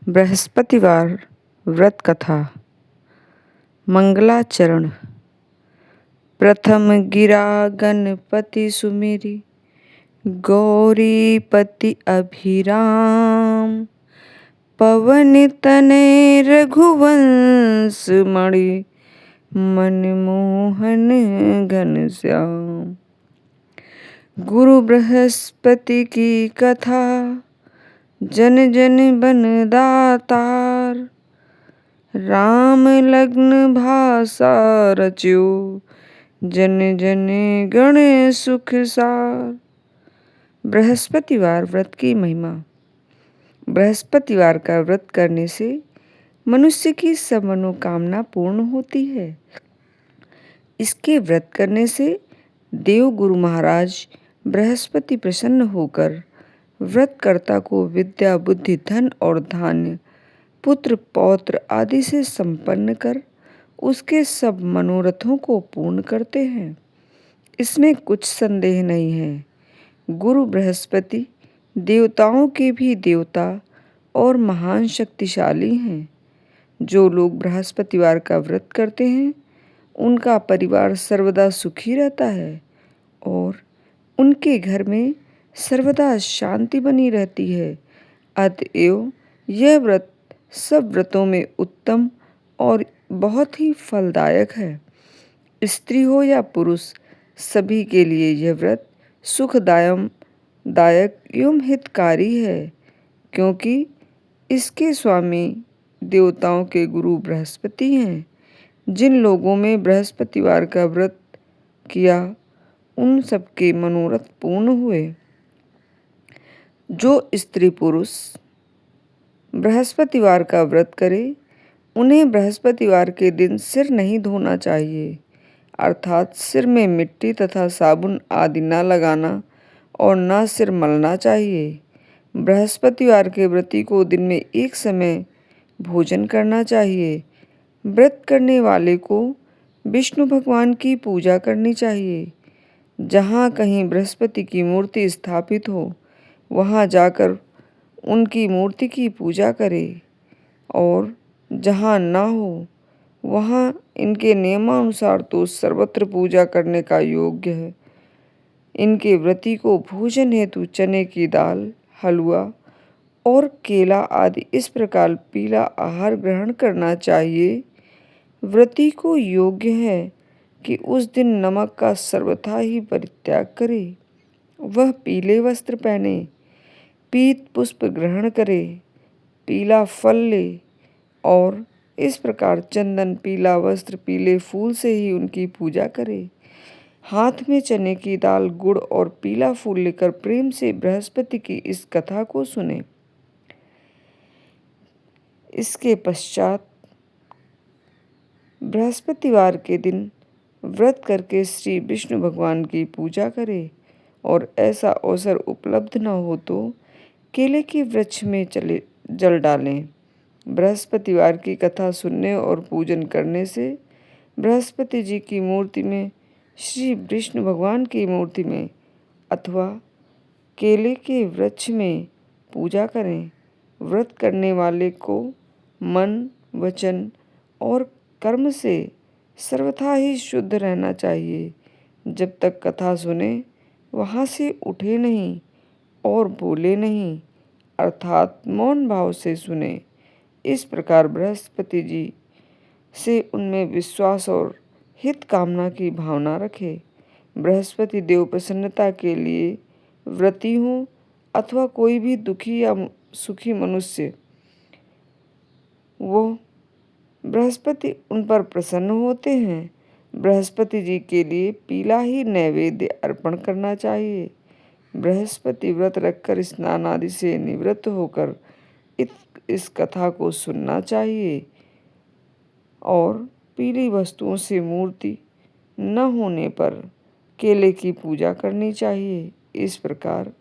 बृहस्पतिवार व्रत कथा। मंगलाचरण। प्रथम गिरा गणपति सुमिरी, गौरीपति अभिराम। पवन तनय रघुवंश मणि, मनमोहन घनश्याम। गुरु बृहस्पति की कथा, जन जन बन दातार। राम लग्न भाषा रच्यो, जन जन गण सुख सार। बृहस्पतिवार व्रत की महिमा। बृहस्पतिवार का व्रत करने से मनुष्य की सब मनोकामना पूर्ण होती है। इसके व्रत करने से देव गुरु महाराज बृहस्पति प्रसन्न होकर व्रतकर्ता को विद्या, बुद्धि, धन और धान्य, पुत्र पौत्र आदि से संपन्न कर उसके सब मनोरथों को पूर्ण करते हैं। इसमें कुछ संदेह नहीं है। गुरु बृहस्पति देवताओं के भी देवता और महान शक्तिशाली हैं। जो लोग बृहस्पतिवार का व्रत करते हैं उनका परिवार सर्वदा सुखी रहता है और उनके घर में सर्वदा शांति बनी रहती है। अतएव यह व्रत सब व्रतों में उत्तम और बहुत ही फलदायक है। स्त्री हो या पुरुष, सभी के लिए यह व्रत सुखदायक एवं हितकारी है, क्योंकि इसके स्वामी देवताओं के गुरु बृहस्पति हैं। जिन लोगों में बृहस्पतिवार का व्रत किया उन सबके मनोरथ पूर्ण हुए। जो स्त्री पुरुष बृहस्पतिवार का व्रत करे उन्हें बृहस्पतिवार के दिन सिर नहीं धोना चाहिए, अर्थात सिर में मिट्टी तथा साबुन आदि न लगाना और न सिर मलना चाहिए। बृहस्पतिवार के व्रती को दिन में एक समय भोजन करना चाहिए। व्रत करने वाले को विष्णु भगवान की पूजा करनी चाहिए। जहाँ कहीं बृहस्पति की मूर्ति स्थापित हो वहाँ जाकर उनकी मूर्ति की पूजा करे, और जहाँ न हो वहाँ इनके नियमानुसार तो सर्वत्र पूजा करने का योग्य है। इनके व्रती को भोजन हेतु चने की दाल, हलवा और केला आदि इस प्रकार पीला आहार ग्रहण करना चाहिए। व्रती को योग्य है कि उस दिन नमक का सर्वथा ही परित्याग करे। वह पीले वस्त्र पहने, पीत पुष्प ग्रहण करे, पीला फल ले और इस प्रकार चंदन, पीला वस्त्र, पीले फूल से ही उनकी पूजा करे। हाथ में चने की दाल, गुड़ और पीला फूल लेकर प्रेम से बृहस्पति की इस कथा को सुने। इसके पश्चात बृहस्पतिवार के दिन व्रत करके श्री विष्णु भगवान की पूजा करे, और ऐसा अवसर उपलब्ध न हो तो केले के वृक्ष में जल डालें। बृहस्पतिवार की कथा सुनने और पूजन करने से बृहस्पति जी की मूर्ति में, श्री विष्णु भगवान की मूर्ति में अथवा केले के वृक्ष में पूजा करें। व्रत करने वाले को मन, वचन और कर्म से सर्वथा ही शुद्ध रहना चाहिए। जब तक कथा सुने वहाँ से उठे नहीं और बोले नहीं, अर्थात मौन भाव से सुने। इस प्रकार बृहस्पति जी से उनमें विश्वास और हित कामना की भावना रखे। बृहस्पति देव प्रसन्नता के लिए व्रती हों अथवा कोई भी दुखी या सुखी मनुष्य, वो बृहस्पति उन पर प्रसन्न होते हैं। बृहस्पति जी के लिए पीला ही नैवेद्य अर्पण करना चाहिए। बृहस्पति व्रत रखकर स्नान आदि से निवृत्त होकर इस कथा को सुनना चाहिए, और पीली वस्तुओं से मूर्ति न होने पर केले की पूजा करनी चाहिए। इस प्रकार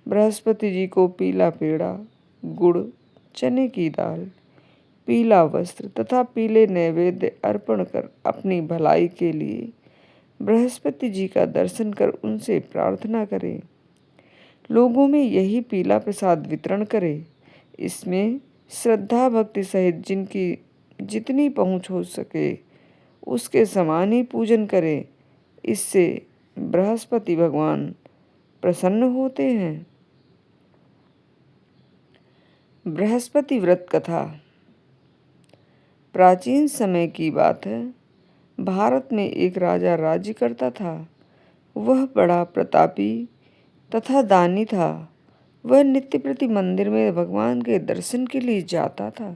बृहस्पति जी को पीला पेड़ा, गुड़, चने की दाल, पीला वस्त्र तथा पीले नैवेद्य अर्पण कर अपनी भलाई के लिए बृहस्पति जी का दर्शन कर उनसे प्रार्थना करें। लोगों में यही पीला प्रसाद वितरण करें। इसमें श्रद्धा भक्ति सहित जिनकी जितनी पहुँच हो सके उसके समान ही पूजन करे। इससे बृहस्पति भगवान प्रसन्न होते हैं। बृहस्पति व्रत कथा। प्राचीन समय की बात है। भारत में एक राजा राज्य करता था। वह बड़ा प्रतापी तथा दानी था। वह नित्य प्रति मंदिर में भगवान के दर्शन के लिए जाता था।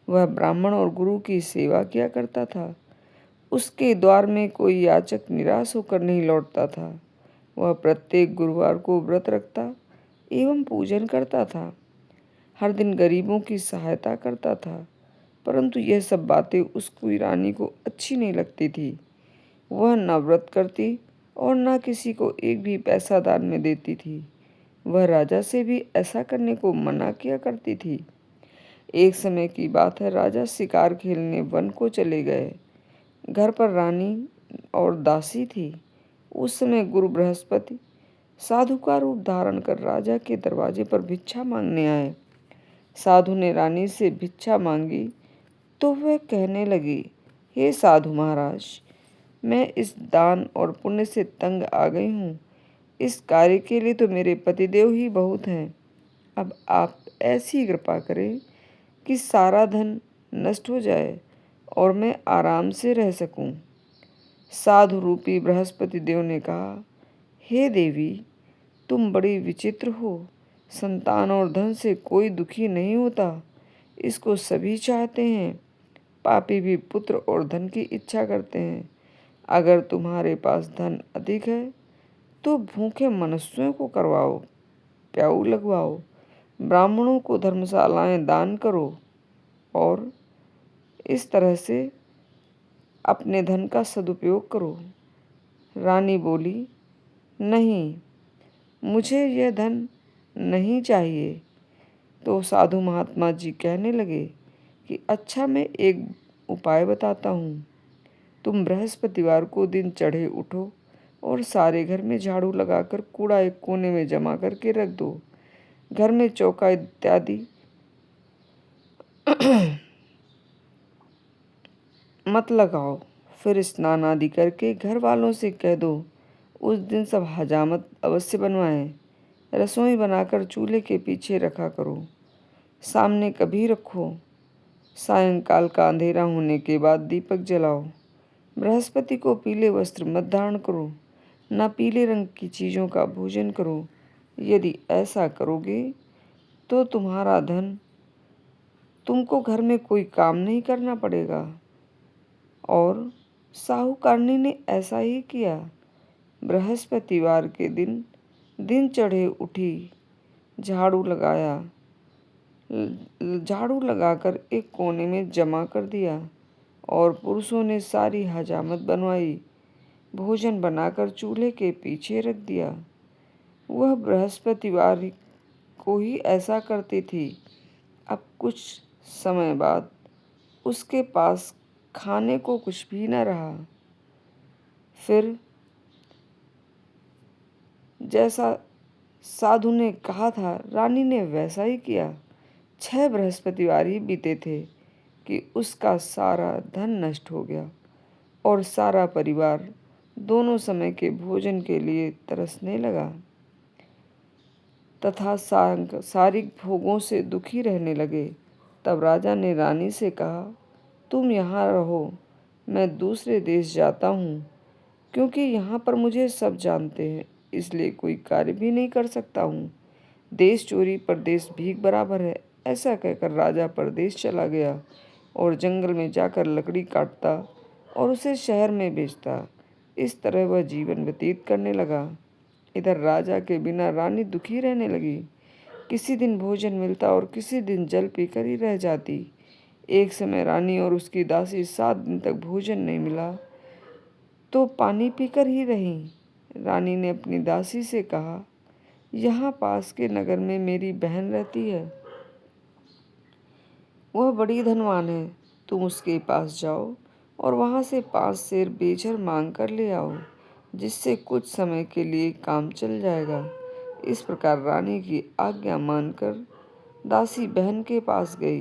वह ब्राह्मण और गुरु की सेवा किया करता था। उसके द्वार में कोई याचक निराश होकर नहीं लौटता था। वह प्रत्येक गुरुवार को व्रत रखता एवं पूजन करता था। हर दिन गरीबों की सहायता करता था। परंतु यह सब बातें उसकी रानी को अच्छी नहीं लगती थी। वह न व्रत करती और न किसी को एक भी पैसा दान में देती थी। वह राजा से भी ऐसा करने को मना किया करती थी। एक समय की बात है, राजा शिकार खेलने वन को चले गए। घर पर रानी और दासी थी। उस समय गुरु बृहस्पति साधु का रूप धारण कर राजा के दरवाजे पर भिक्षा मांगने आए। साधु ने रानी से भिक्षा मांगी तो वह कहने लगी, हे साधु महाराज, मैं इस दान और पुण्य से तंग आ गई हूँ। इस कार्य के लिए तो मेरे पतिदेव ही बहुत हैं। अब आप ऐसी कृपा करें कि सारा धन नष्ट हो जाए और मैं आराम से रह सकूं। साधु रूपी बृहस्पति देव ने कहा, हे देवी, तुम बड़ी विचित्र हो। संतान और धन से कोई दुखी नहीं होता, इसको सभी चाहते हैं। पापी भी पुत्र और धन की इच्छा करते हैं। अगर तुम्हारे पास धन अधिक है तो भूखे मनुष्यों को करवाओ, प्याऊ लगवाओ, ब्राह्मणों को धर्मशालाएं दान करो और इस तरह से अपने धन का सदुपयोग करो। रानी बोली, नहीं, मुझे यह धन नहीं चाहिए। तो साधु महात्मा जी कहने लगे कि अच्छा, मैं एक उपाय बताता हूँ। तुम बृहस्पतिवार को दिन चढ़े उठो और सारे घर में झाड़ू लगाकर कूड़ा एक कोने में जमा करके रख दो। घर में चौका इत्यादि मत लगाओ। फिर स्नान आदि करके घर वालों से कह दो उस दिन सब हजामत अवश्य बनवाएं। रसोई बनाकर चूल्हे के पीछे रखा करो, सामने कभी रखो। सायंकाल का अंधेरा होने के बाद दीपक जलाओ। बृहस्पति को पीले वस्त्र मत धारण करो, न पीले रंग की चीज़ों का भोजन करो। यदि ऐसा करोगे तो तुम्हारा धन, तुमको घर में कोई काम नहीं करना पड़ेगा। और साहूकारनी ने ऐसा ही किया। बृहस्पतिवार के दिन दिन चढ़े उठी, झाड़ू लगाकर एक कोने में जमा कर दिया और पुरुषों ने सारी हजामत बनवाई। भोजन बनाकर चूल्हे के पीछे रख दिया। वह बृहस्पतिवार को ही ऐसा करती थी। अब कुछ समय बाद उसके पास खाने को कुछ भी न रहा। फिर जैसा साधु ने कहा था, रानी ने वैसा ही किया। 6 बृहस्पतिवार ही बीते थे कि उसका सारा धन नष्ट हो गया और सारा परिवार दोनों समय के भोजन के लिए तरसने लगा तथा सांसारिक भोगों से दुखी रहने लगे। तब राजा ने रानी से कहा, तुम यहाँ रहो, मैं दूसरे देश जाता हूँ, क्योंकि यहाँ पर मुझे सब जानते हैं, इसलिए कोई कार्य भी नहीं कर सकता हूँ। देश चोरी परदेश भीख बराबर है। ऐसा कहकर राजा परदेश चला गया और जंगल में जाकर लकड़ी काटता और उसे शहर में बेचता। इस तरह वह जीवन व्यतीत करने लगा। इधर राजा के बिना रानी दुखी रहने लगी। किसी दिन भोजन मिलता और किसी दिन जल पीकर ही रह जाती। एक समय रानी और उसकी दासी 7 दिन तक भोजन नहीं मिला तो पानी पीकर ही रहीं। रानी ने अपनी दासी से कहा, यहाँ पास के नगर में मेरी बहन रहती है, वह बड़ी धनवान है। तुम उसके पास जाओ और वहाँ से 5 सेर बेचर मांग कर ले आओ, जिससे कुछ समय के लिए काम चल जाएगा। इस प्रकार रानी की आज्ञा मानकर दासी बहन के पास गई।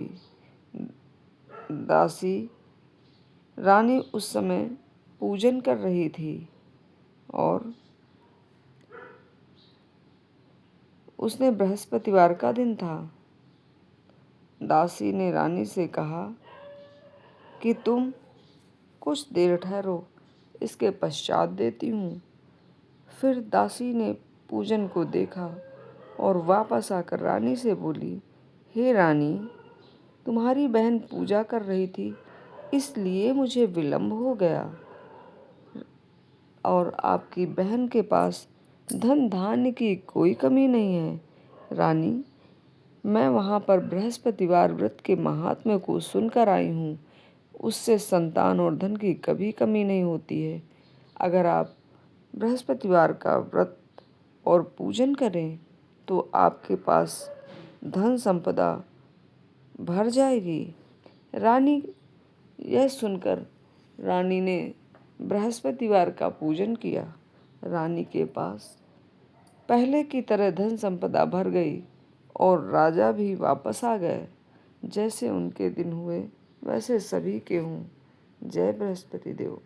दासी रानी उस समय पूजन कर रही थी और उसने बृहस्पतिवार का दिन था। दासी ने रानी से कहा कि तुम कुछ देर ठहरो, इसके पश्चात देती हूँ। फिर दासी ने पूजन को देखा और वापस आकर रानी से बोली, हे रानी, तुम्हारी बहन पूजा कर रही थी, इसलिए मुझे विलंब हो गया और आपकी बहन के पास धन धान्य की कोई कमी नहीं है। रानी, मैं वहाँ पर बृहस्पतिवार व्रत के महात्म्य को सुनकर आई हूँ। उससे संतान और धन की कभी कमी नहीं होती है। अगर आप बृहस्पतिवार का व्रत और पूजन करें तो आपके पास धन संपदा भर जाएगी। रानी यह सुनकर रानी ने बृहस्पतिवार का पूजन किया। रानी के पास पहले की तरह धन संपदा भर गई और राजा भी वापस आ गए। जैसे उनके दिन हुए वैसे सभी के हों। जय बृहस्पति देव।